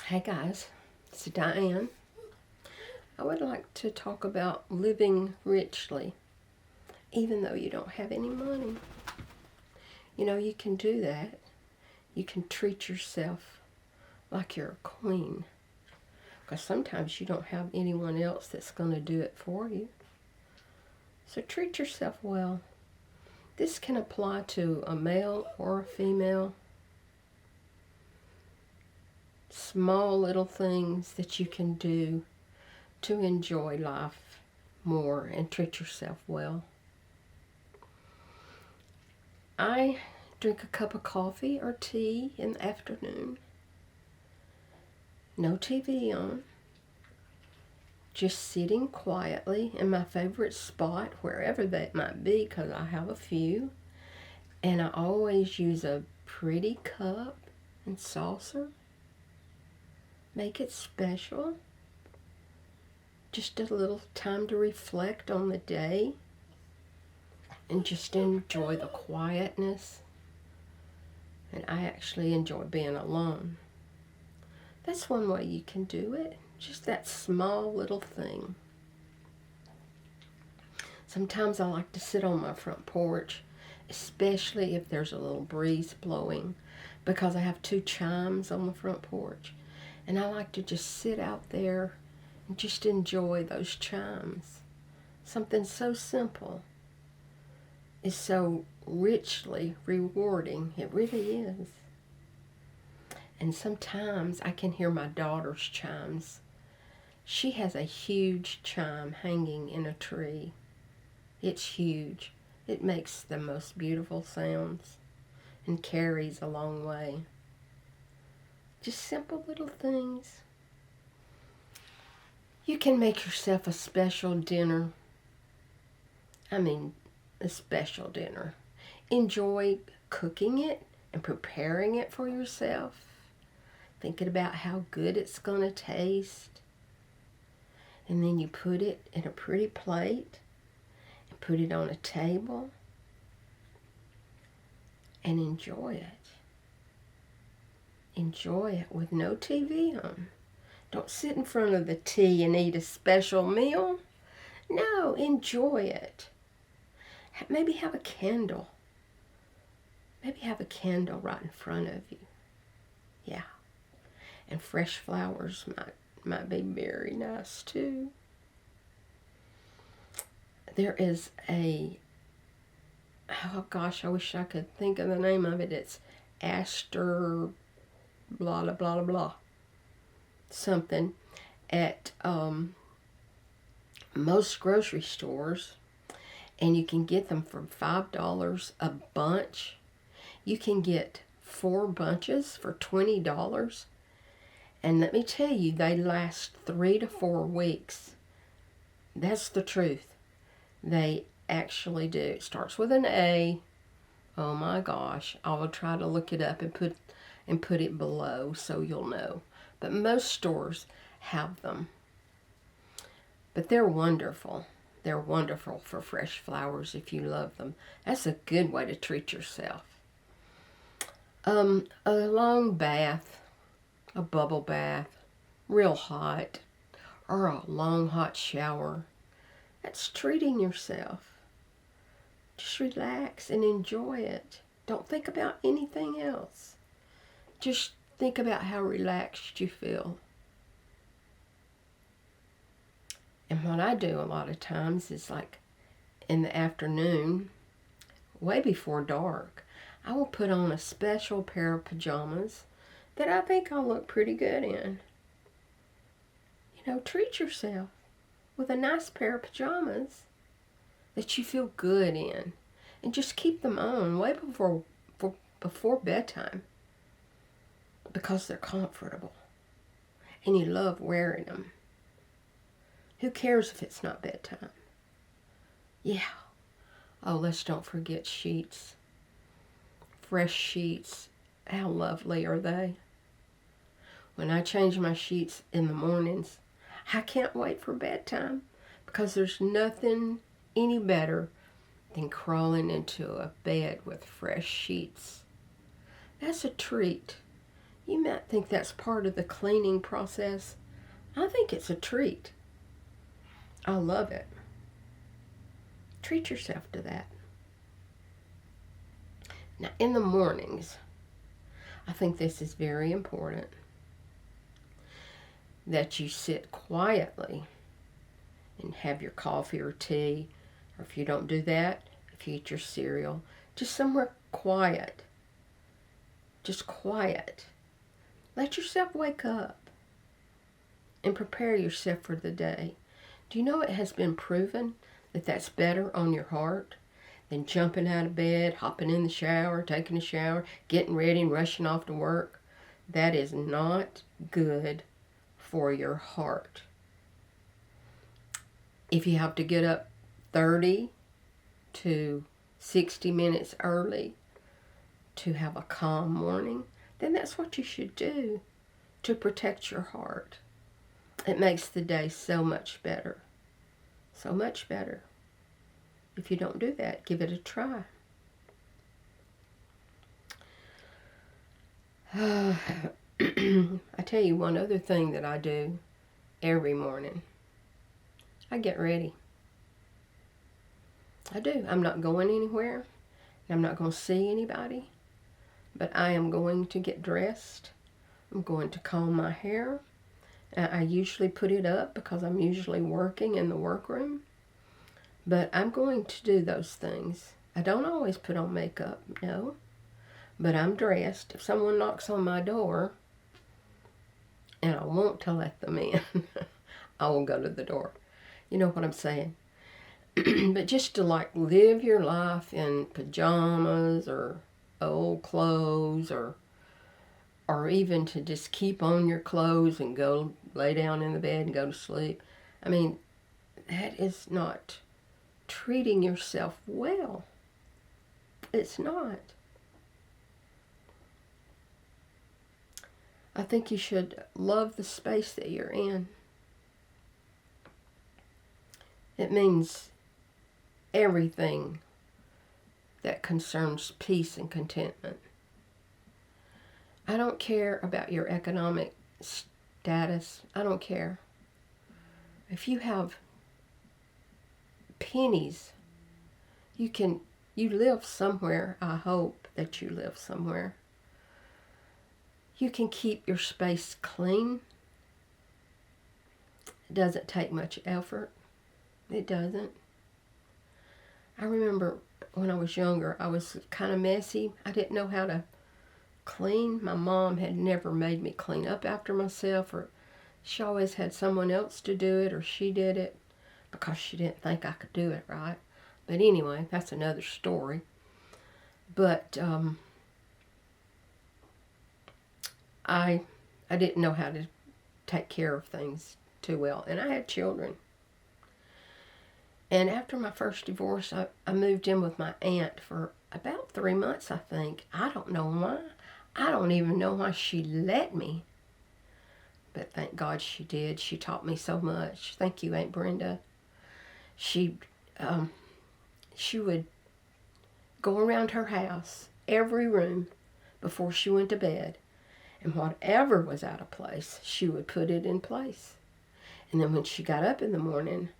Hey guys, it's Diane. I would like to talk about living richly, even though you don't have any money. You know, you can do that. You can treat yourself like you're a queen, because sometimes you don't have anyone else that's going to do it for you. So treat yourself well. This can apply to a male or a female. Small little things that you can do to enjoy life more and treat yourself well. I drink a cup of coffee or tea in the afternoon. No TV on. Just sitting quietly in my favorite spot, wherever that might be, because I have a few. And I always use a pretty cup and saucer. Make it special. Just a little time to reflect on the day and just enjoy the quietness. And I actually enjoy being alone. That's one way you can do it. Just that small little thing. Sometimes I like to sit on my front porch, especially if there's a little breeze blowing, because I have two chimes on the front porch. And I like to just sit out there and just enjoy those chimes. Something so simple is so richly rewarding. It really is. And sometimes I can hear my daughter's chimes. She has a huge chime hanging in a tree. It's huge. It makes the most beautiful sounds and carries a long way. Just simple little things. You can make yourself a special dinner. A special dinner. Enjoy cooking it and preparing it for yourself. Thinking about how good it's going to taste. And then you put it in a pretty plate and put it on a table and enjoy it. Enjoy it with no TV on. Don't sit in front of the tea and eat a special meal. No, enjoy it. Maybe have a candle. Maybe have a candle right in front of you. Yeah. And fresh flowers might be very nice too. There is oh gosh, I wish I could think of the name of it. It's Aster blah blah blah blah something at most grocery stores, and you can get them for $5 a bunch. You can get 4 bunches for $20, and let me tell you, they last 3 to 4 weeks. That's the truth. They actually do. It starts with an A. Oh my gosh, I will try to look it up and put it below so you'll know. But most stores have them. But they're wonderful. They're wonderful for fresh flowers if you love them. That's a good way to treat yourself. A long bath, a bubble bath, real hot, or a long hot shower. That's treating yourself. Just relax and enjoy it. Don't think about anything else. Just think about how relaxed you feel. And what I do a lot of times is, like in the afternoon, way before dark, I will put on a special pair of pajamas that I think I'll look pretty good in. You know, treat yourself with a nice pair of pajamas that you feel good in. And just keep them on way before bedtime, because they're comfortable and you love wearing them. Who cares if it's not bedtime? Yeah. Oh, let's don't forget sheets. Fresh sheets. How lovely are they? When I change my sheets in the mornings, I can't wait for bedtime, because there's nothing any better than crawling into a bed with fresh sheets. That's a treat. You might think that's part of the cleaning process. I think it's a treat. I love it. Treat yourself to that. Now, in the mornings, I think this is very important that you sit quietly and have your coffee or tea, or if you don't do that, if you eat your cereal, just somewhere quiet. Just quiet. Let yourself wake up and prepare yourself for the day. Do you know it has been proven that that's better on your heart than jumping out of bed, hopping in the shower, taking a shower, getting ready and rushing off to work? That is not good for your heart. If you have to get up 30 to 60 minutes early to have a calm morning, then that's what you should do to protect your heart. It makes the day so much better. So much better. If you don't do that, give it a try. I tell you one other thing that I do every morning. I get ready. I do. I'm not going anywhere. I'm not going to see anybody. But I am going to get dressed. I'm going to comb my hair. I usually put it up because I'm usually working in the workroom. But I'm going to do those things. I don't always put on makeup, no. But I'm dressed. If someone knocks on my door, and I want to let them in, I will go to the door. You know what I'm saying? But just to like live your life in pajamas or old clothes or even to just keep on your clothes and go lay down in the bed and go to sleep. I mean, that is not treating yourself well. It's not. I think you should love the space that you're in. It means everything that concerns peace and contentment. I don't care about your economic status. I don't care. If you have pennies, you live somewhere. I hope that you live somewhere. You can keep your space clean. It doesn't take much effort. It doesn't. I remember when I was younger, I was kind of messy. I didn't know how to clean. My mom had never made me clean up after myself, or she always had someone else to do it, or she did it because she didn't think I could do it right. But anyway, that's another story. But I didn't know how to take care of things too well, and I had children. And after my first divorce, I moved in with my aunt for about 3 months, I think. I don't know why. I don't even know why she let me. But thank God she did. She taught me so much. Thank you, Aunt Brenda. She would go around her house, every room, before she went to bed. And whatever was out of place, she would put it in place. And then when she got up in the morning,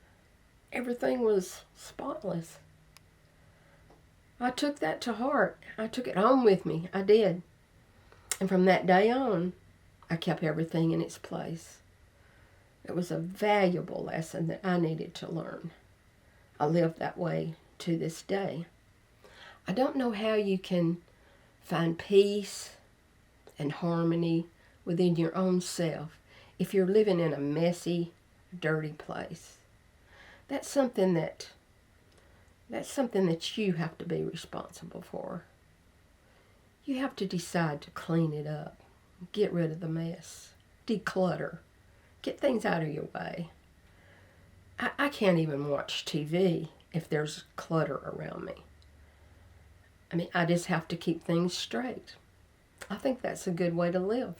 everything was spotless. I took that to heart. I took it home with me. I did. And from that day on, I kept everything in its place. It was a valuable lesson that I needed to learn. I live that way to this day. I don't know how you can find peace and harmony within your own self if you're living in a messy, dirty place. That's something that you have to be responsible for. You have to decide to clean it up, get rid of the mess, declutter, get things out of your way. I can't even watch TV if there's clutter around me. I mean, I just have to keep things straight. I think that's a good way to live.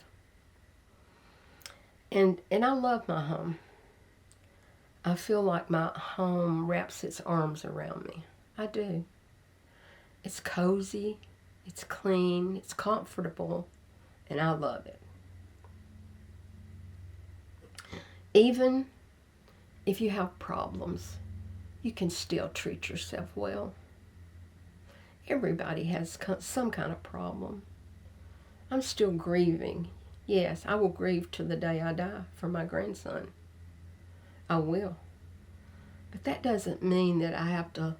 And I love my home. I feel like my home wraps its arms around me. I do. It's cozy, it's clean, it's comfortable, and I love it. Even if you have problems, you can still treat yourself well. Everybody has some kind of problem. I'm still grieving. Yes, I will grieve to the day I die for my grandson. I will. But that doesn't mean that I have to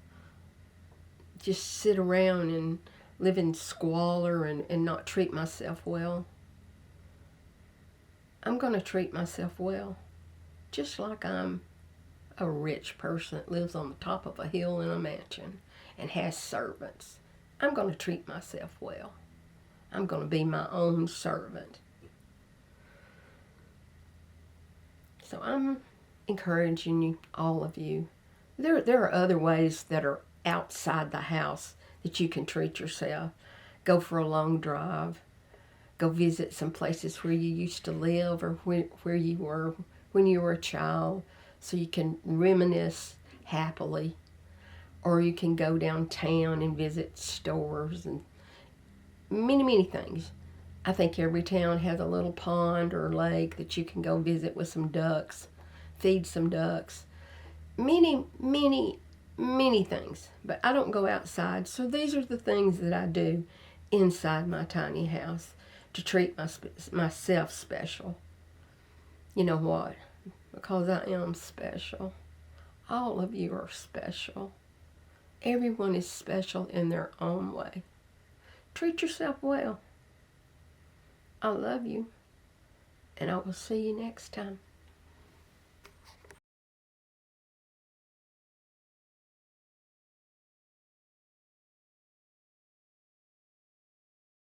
just sit around and live in squalor and not treat myself well. I'm going to treat myself well. Just like I'm a rich person that lives on the top of a hill in a mansion and has servants. I'm going to treat myself well. I'm going to be my own servant. So I'm encouraging you, all of you. There are other ways that are outside the house that you can treat yourself. Go for a long drive. Go visit some places where you used to live or where you were when you were a child, so you can reminisce happily. Or you can go downtown and visit stores and many things. I think every town has a little pond or lake that you can go visit with some ducks, feed some ducks. Many things. But I don't go outside, so these are the things that I do inside my tiny house to treat myself special. You know what? Because I am special. All of you are special. Everyone is special in their own way. Treat yourself well. I love you, and I will see you next time.